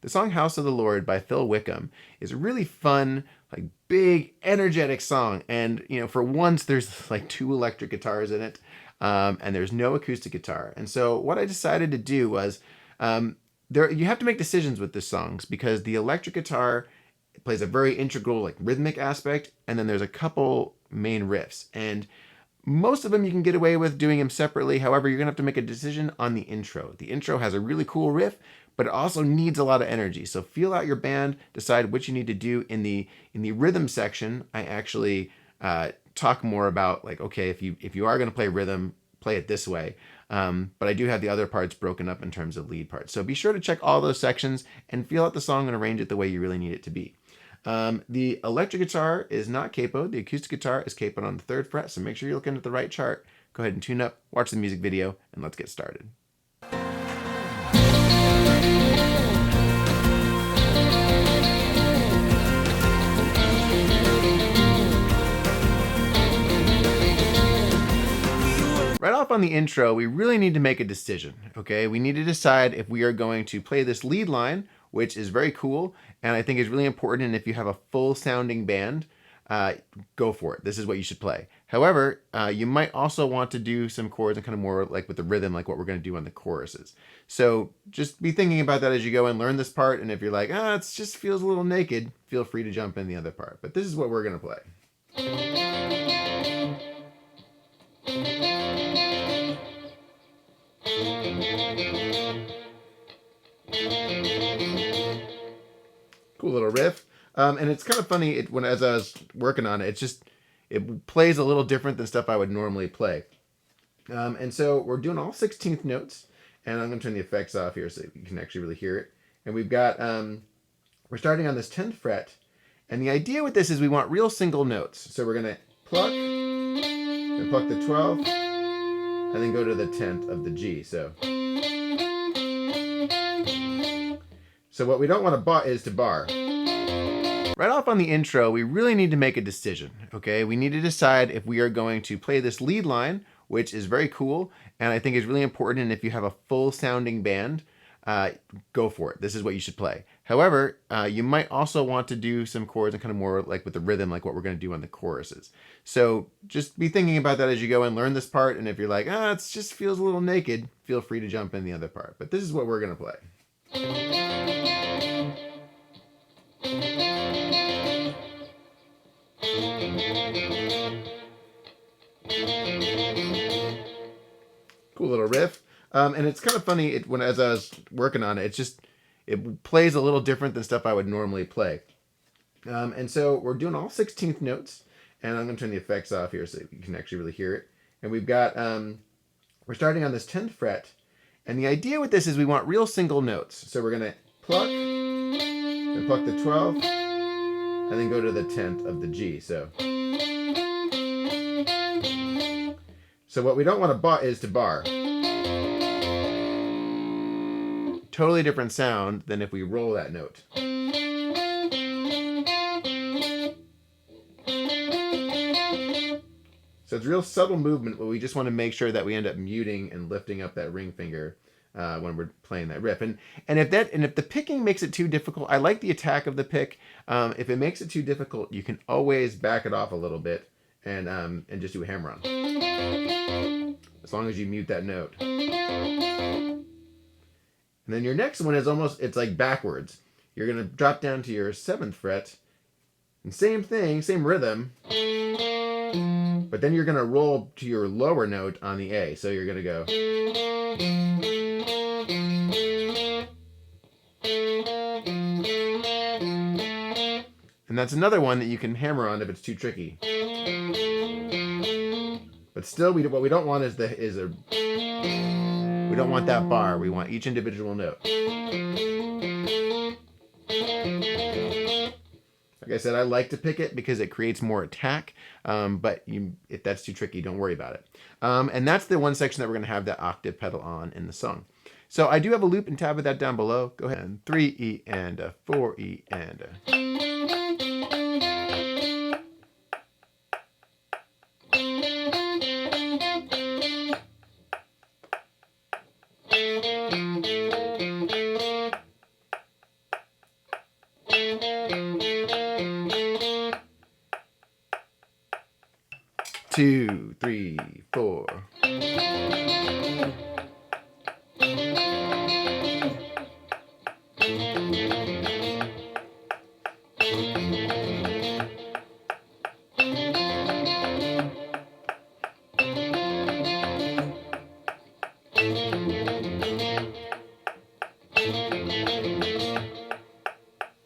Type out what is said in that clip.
The song House of the Lord by Phil Wickham is a really fun, like big, energetic song. And, you know, for once there's like 2 electric guitars in it, and there's no acoustic guitar. And so what I decided to do was, you have to make decisions with this songs because the electric guitar plays a very integral like rhythmic aspect, and then there's a couple main riffs. And most of them you can get away with doing them separately. However, you're gonna have to make a decision on the intro. The intro has a really cool riff, but it also needs a lot of energy. So feel out your band, decide what you need to do. In the rhythm section, I actually talk more about like, okay, if you are gonna play rhythm, play it this way. But I do have the other parts broken up in terms of lead parts. So be sure to check all those sections and feel out the song and arrange it the way you really need it to be. The electric guitar is not capoed. The acoustic guitar is capoed on the 3rd fret, so make sure you're looking at the right chart. Go ahead and tune up, watch the music video, and let's get started. Right off on the intro, we really need to make a decision, okay? We need to decide if we are going to play this lead line, which is very cool, and I think is really important, and if you have a full sounding band, go for it. This is what you should play. However, you might also want to do some chords and kind of more like with the rhythm, like what we're gonna do on the choruses. So just be thinking about that as you go and learn this part, and if you're like, it just feels a little naked, feel free to jump in the other part. But this is what we're gonna play. Cool little riff. And it's kind of funny as I was working on it, it plays a little different than stuff I would normally play. And so we're doing all 16th notes, and I'm going to turn the effects off here so you can actually really hear it. And we've got, we're starting on this 10th fret, and the idea with this is we want real single notes. So we're going to pluck, and pluck the 12th, and then go to the 10th of the G. So what we don't want is to bar. Right off on the intro, we really need to make a decision, okay? We need to decide if we are going to play this lead line, which is very cool, and I think is really important, and if you have a full sounding band, go for it. This is what you should play. However, you might also want to do some chords and kind of more like with the rhythm, like what we're gonna do on the choruses. So just be thinking about that as you go and learn this part, and if you're like, it just feels a little naked, feel free to jump in the other part. But this is what we're gonna play. Cool little riff. And it's kind of funny as I was working on it, it plays a little different than stuff I would normally play. And so we're doing all 16th notes, and I'm going to turn the effects off here so you can actually really hear it. And we've got, we're starting on this 10th fret, and the idea with this is we want real single notes. So we're going to pluck, and pluck the 12th, and then go to the 10th of the G. So what we don't want is to bar. Totally different sound than if we roll that note. So it's real subtle movement, but we just want to make sure that we end up muting and lifting up that ring finger when we're playing that riff. And if the picking makes it too difficult, I like the attack of the pick. If it makes it too difficult, you can always back it off a little bit and just do a hammer-on. As long as you mute that note. And then your next one is it's like backwards. You're going to drop down to your 7th fret, and same thing, same rhythm, but then you're going to roll to your lower note on the A. So you're going to go. And that's another one that you can hammer on if it's too tricky. But still, what we don't want we don't want that bar. We want each individual note. Like I said, I like to pick it because it creates more attack, but if that's too tricky, don't worry about it. And that's the one section that we're going to have that octave pedal on in the song. So I do have a loop and tab of that down below. Go ahead. And 3E and a 4E and a... 2, 3, 4.